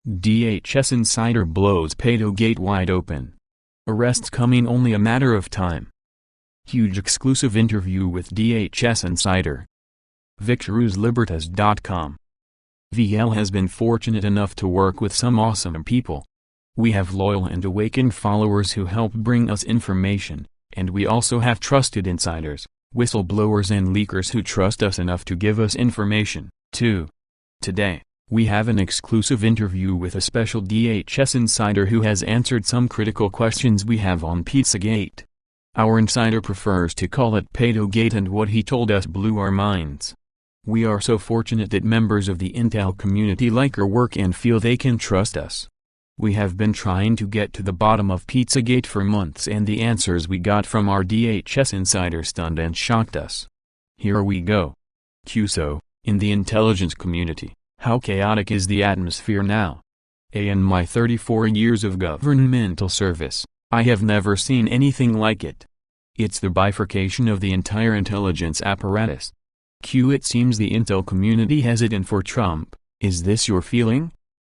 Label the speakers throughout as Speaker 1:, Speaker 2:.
Speaker 1: DHS insider blows pedo gate wide open. Arrests coming only a matter of time. Huge exclusive interview with DHS insider. VictoruzLibertas.com. VL has been fortunate enough to work with some awesome people. We have loyal and awakened followers who help bring us information, and we also have trusted insiders, whistleblowers and leakers who trust us enough to give us information, too. Today, we have an exclusive interview with a special DHS insider who has answered some critical questions we have on Pizzagate. Our insider prefers to call it Pedogate, and what he told us blew our minds. We are so fortunate that members of the intel community like our work and feel they can trust us. We have been trying to get to the bottom of Pizzagate for months, and the answers we got from our DHS insider stunned and shocked us. Here we go. So, in the intelligence community, how chaotic is the atmosphere now? In my 34 years of governmental service, I have never seen anything like it. It's the bifurcation of the entire intelligence apparatus. It seems the intel community has it in for Trump. Is this your feeling?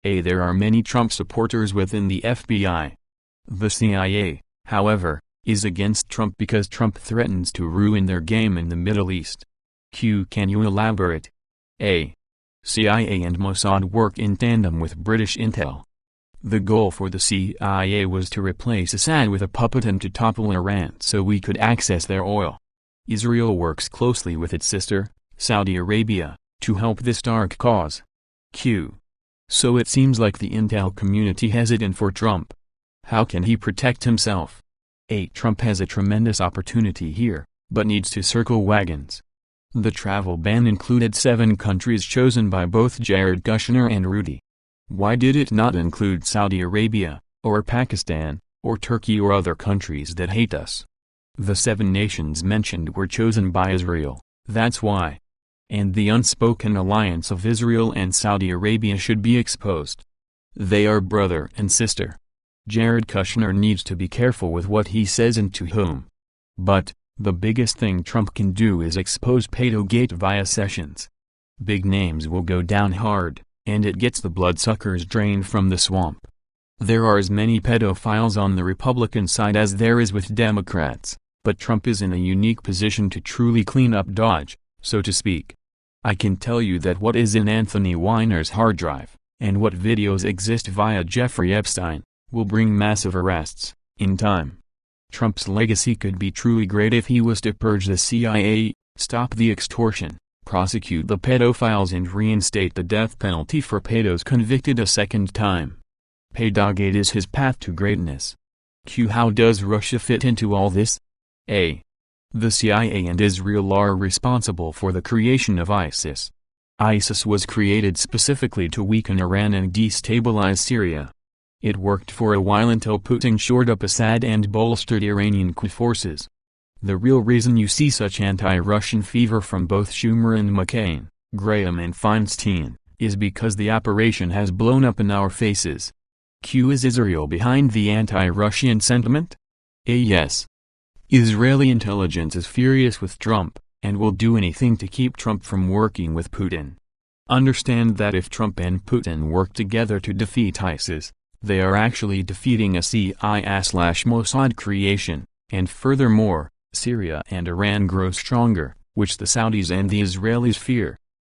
Speaker 1: There are many Trump supporters within the FBI. The CIA, however, is against Trump because Trump threatens to ruin their game in the Middle East. Can you elaborate? CIA and Mossad work in tandem with British intel. The goal for the CIA was to replace Assad with a puppet and to topple Iran so we could access their oil. Israel works closely with its sister, Saudi Arabia, to help this dark cause. So it seems like the intel community has it in for Trump. How can he protect himself? Trump has a tremendous opportunity here, but needs to circle wagons. The travel ban included 7 countries chosen by both Jared Kushner and Rudy. Why did it not include Saudi Arabia, or Pakistan, or Turkey or other countries that hate us? The 7 nations mentioned were chosen by Israel, that's why. And the unspoken alliance of Israel and Saudi Arabia should be exposed. They are brother and sister. Jared Kushner needs to be careful with what he says and to whom. But, the biggest thing Trump can do is expose Pedogate via Sessions. Big names will go down hard, and it gets the bloodsuckers drained from the swamp. There are as many pedophiles on the Republican side as there is with Democrats. But Trump is in a unique position to truly clean up Dodge, so to speak. I can tell you that what is in Anthony Weiner's hard drive, and what videos exist via Jeffrey Epstein, will bring massive arrests, in time. Trump's legacy could be truly great if he was to purge the CIA, stop the extortion, prosecute the pedophiles and reinstate the death penalty for pedos convicted a second time. Pedogate is his path to greatness. How does Russia fit into all this? The CIA and Israel are responsible for the creation of ISIS. ISIS was created specifically to weaken Iran and destabilize Syria. It worked for a while until Putin shored up Assad and bolstered Iranian forces. The real reason you see such anti-Russian fever from both Schumer and McCain, Graham and Feinstein, is because the operation has blown up in our faces. Is Israel behind the anti-Russian sentiment? Yes. Israeli intelligence is furious with Trump, and will do anything to keep Trump from working with Putin. Understand that if Trump and Putin work together to defeat ISIS, they are actually defeating a CIA/Mossad creation, and furthermore, Syria and Iran grow stronger, which the Saudis and the Israelis fear.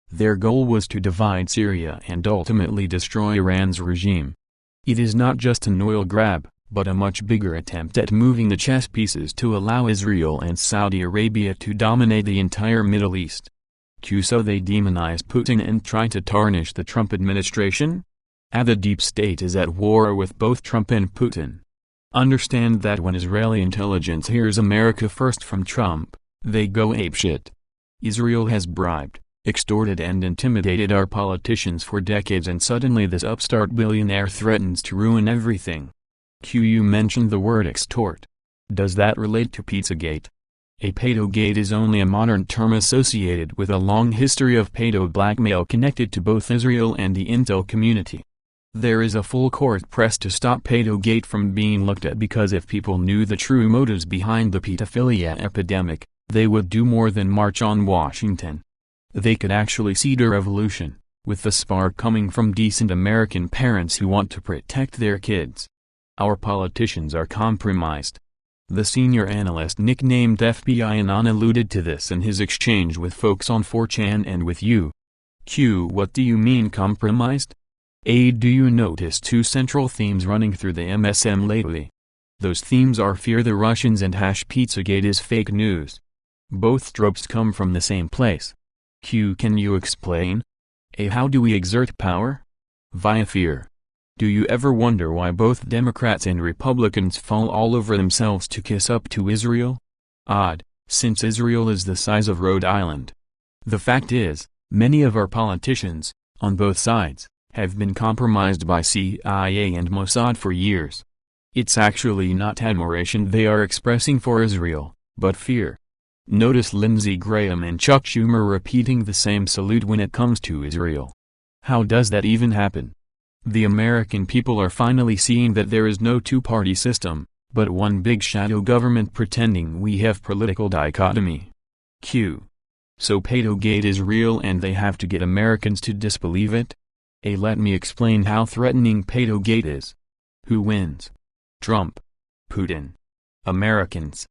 Speaker 1: Their goal was to divide Syria and ultimately destroy Iran's regime. It is not just an oil grab, but a much bigger attempt at moving the chess pieces to allow Israel and Saudi Arabia to dominate the entire Middle East. So they demonize Putin and try to tarnish the Trump administration? The deep state is at war with both Trump and Putin. Understand that when Israeli intelligence hears America first from Trump, they go apeshit. Israel has bribed, extorted and intimidated our politicians for decades, and suddenly this upstart billionaire threatens to ruin everything. You mentioned the word extort. Does that relate to Pizzagate? Pedogate is only a modern term associated with a long history of pedo blackmail connected to both Israel and the intel community. There is a full court press to stop Pedogate from being looked at, because if people knew the true motives behind the pedophilia epidemic, they would do more than march on Washington. They could actually seed a revolution, with the spark coming from decent American parents who want to protect their kids. Our politicians are compromised. The senior analyst nicknamed FBI Anon alluded to this in his exchange with folks on 4chan and with you. Q. What do you mean compromised? A. Do you notice two central themes running through the MSM lately? Those themes are fear the Russians and #Pizzagate is fake news. Both tropes come from the same place. Q. Can you explain? A. How do we exert power? Via fear. Do you ever wonder why both Democrats and Republicans fall all over themselves to kiss up to Israel? Odd, since Israel is the size of Rhode Island. The fact is, many of our politicians, on both sides, have been compromised by CIA and Mossad for years. It's actually not admiration they are expressing for Israel, but fear. Notice Lindsey Graham and Chuck Schumer repeating the same salute when it comes to Israel. How does that even happen? The American people are finally seeing that there is no two-party system, but one big shadow government pretending we have political dichotomy. Q. So Pizzagate is real and they have to get Americans to disbelieve it? A. Let me explain how threatening Pizzagate is. Who wins? Trump. Putin. Americans.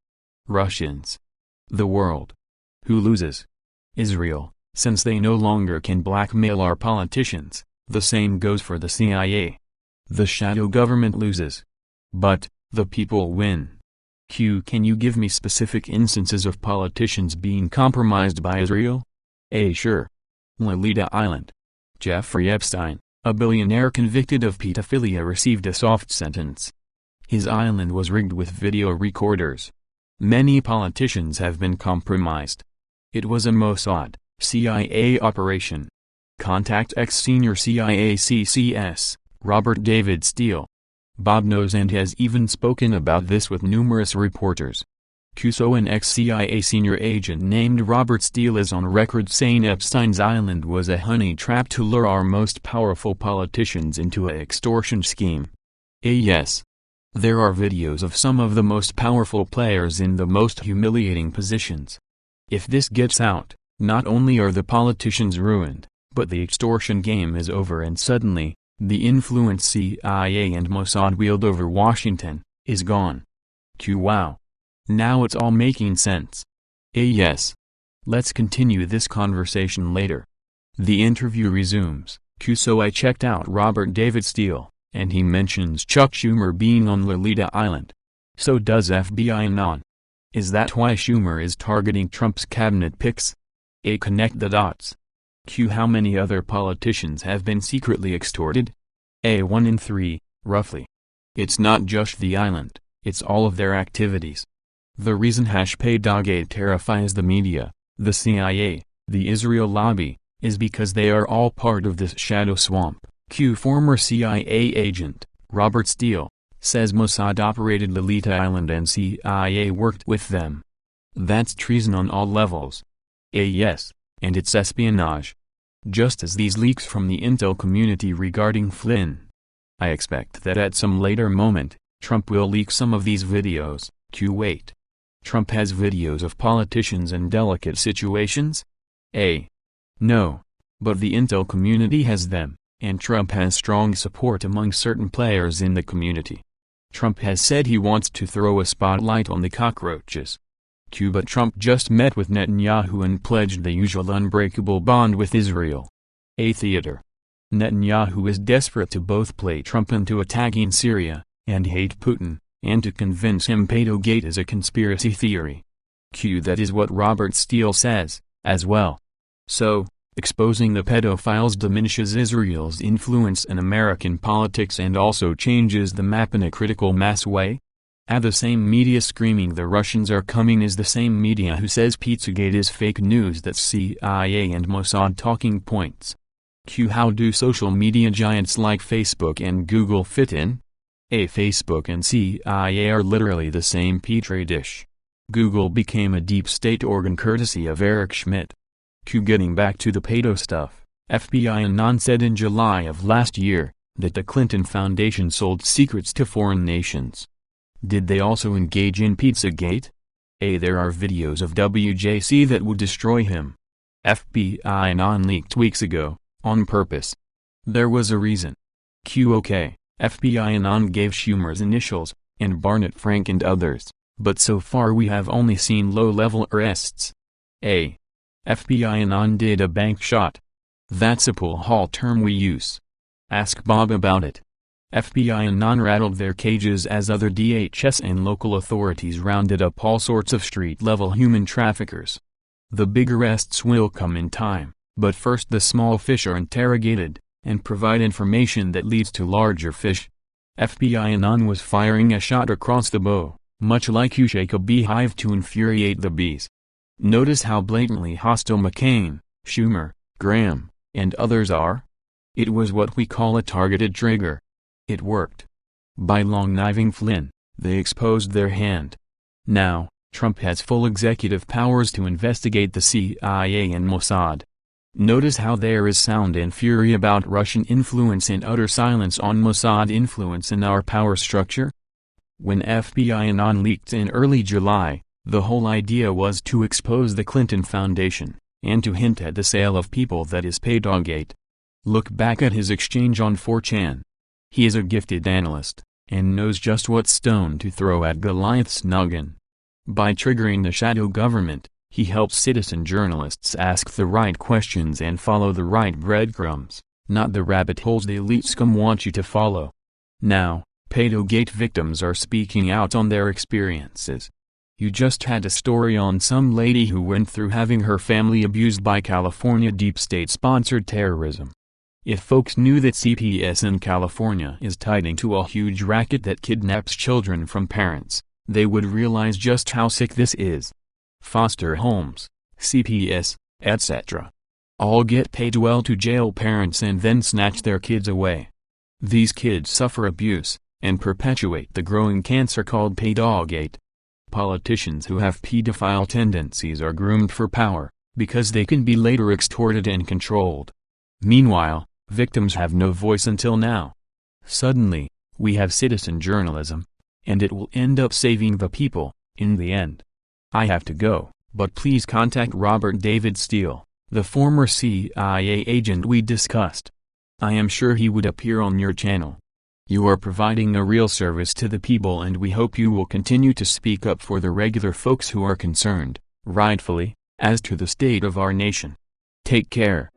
Speaker 1: Russians. The world. Who loses? Israel, since they no longer can blackmail our politicians. The same goes for the CIA. The shadow government loses. But, the people win. Q. Can you give me specific instances of politicians being compromised by Israel? A. Sure. Lolita Island. Jeffrey Epstein, a billionaire convicted of pedophilia, received a soft sentence. His island was rigged with video recorders. Many politicians have been compromised. It was a Mossad, CIA operation. Contact ex-senior CIA CCS, Robert David Steele. Bob knows and has even spoken about this with numerous reporters. So an ex-CIA senior agent named Robert Steele is on record saying Epstein's island was a honey trap to lure our most powerful politicians into an extortion scheme. Yes. There are videos of some of the most powerful players in the most humiliating positions. If this gets out, not only are the politicians ruined, but the extortion game is over and suddenly, the influence CIA and Mossad wield over Washington, is gone. Wow. Now it's all making sense. Yes. Let's continue this conversation later. The interview resumes. So I checked out Robert David Steele, and he mentions Chuck Schumer being on Lolita Island. So does FBI Anon. Is that why Schumer is targeting Trump's cabinet picks? A. Connect the dots. Q. How many other politicians have been secretly extorted? A. 1 in 3, roughly. It's not just the island, it's all of their activities. The reason #Pizzagate terrifies the media, the CIA, the Israel lobby, is because they are all part of this shadow swamp. Q. Former CIA agent, Robert Steele, says Mossad operated Lolita Island and CIA worked with them. That's treason on all levels. Yes, and it's espionage. Just as these leaks from the intel community regarding Flynn. I expect that at some later moment, Trump will leak some of these videos. Wait. Trump has videos of politicians in delicate situations? No. But the intel community has them, and Trump has strong support among certain players in the community. Trump has said he wants to throw a spotlight on the cockroaches. But Trump just met with Netanyahu and pledged the usual unbreakable bond with Israel. Theater. Netanyahu is desperate to both play Trump into attacking Syria, and hate Putin, and to convince him Pizzagate is a conspiracy theory. That is what Robert Steele says, as well. So, exposing the pedophiles diminishes Israel's influence in American politics and also changes the map in a critical mass way? The same media screaming the Russians are coming is the same media who says Pizzagate is fake news that's CIA and Mossad talking points. How do social media giants like Facebook and Google fit in? Facebook and CIA are literally the same petri dish. Google became a deep state organ courtesy of Eric Schmidt. Getting back to the pedo stuff, FBI Anon said in July of last year, that the Clinton Foundation sold secrets to foreign nations. Did they also engage in Pizzagate? There are videos of WJC that would destroy him. FBI Anon leaked weeks ago, On purpose. There was a reason. QOK, FBI Anon gave Schumer's initials, and Barnett Frank and others, but so far we have only seen low-level arrests. A. FBI Anon did a bank shot. That's a pull haul term we use. Ask Bob about it. FBI Anon rattled their cages as other DHS and local authorities rounded up all sorts of street-level human traffickers. The big arrests will come in time, but first the small fish are interrogated, and provide information that leads to larger fish. FBI Anon was firing a shot across the bow, much like you shake a beehive to infuriate the bees. Notice how blatantly hostile McCain, Schumer, Graham, and others are? It was what we call a targeted trigger. It worked. By long-kniving Flynn, they exposed their hand. Now, Trump has full executive powers to investigate the CIA and Mossad. Notice how there is sound and fury about Russian influence and utter silence on Mossad influence in our power structure? When FBI Anon leaked in early July, the whole idea was to expose the Clinton Foundation, and to hint at the sale of people, that is Paydogate. Look back at his exchange on 4chan. He is a gifted analyst, and knows just what stone to throw at Goliath's noggin. By triggering the shadow government, he helps citizen journalists ask the right questions and follow the right breadcrumbs, not the rabbit holes the elite scum want you to follow. Now, Paydogate victims are speaking out on their experiences. You just had a story on some lady who went through having her family abused by California deep state-sponsored terrorism. If folks knew that CPS in California is tied into a huge racket that kidnaps children from parents, they would realize just how sick this is. Foster homes, CPS, etc. all get paid well to jail parents and then snatch their kids away. These kids suffer abuse, and perpetuate the growing cancer called Paydogate. Politicians who have pedophile tendencies are groomed for power, because they can be later extorted and controlled. Meanwhile, victims have no voice until now. Suddenly, we have citizen journalism, and it will end up saving the people, in the end. I have to go, but please contact Robert David Steele, the former CIA agent we discussed. I am sure he would appear on your channel. You are providing a real service to the people, and we hope you will continue to speak up for the regular folks who are concerned, rightfully, as to the state of our nation. Take care.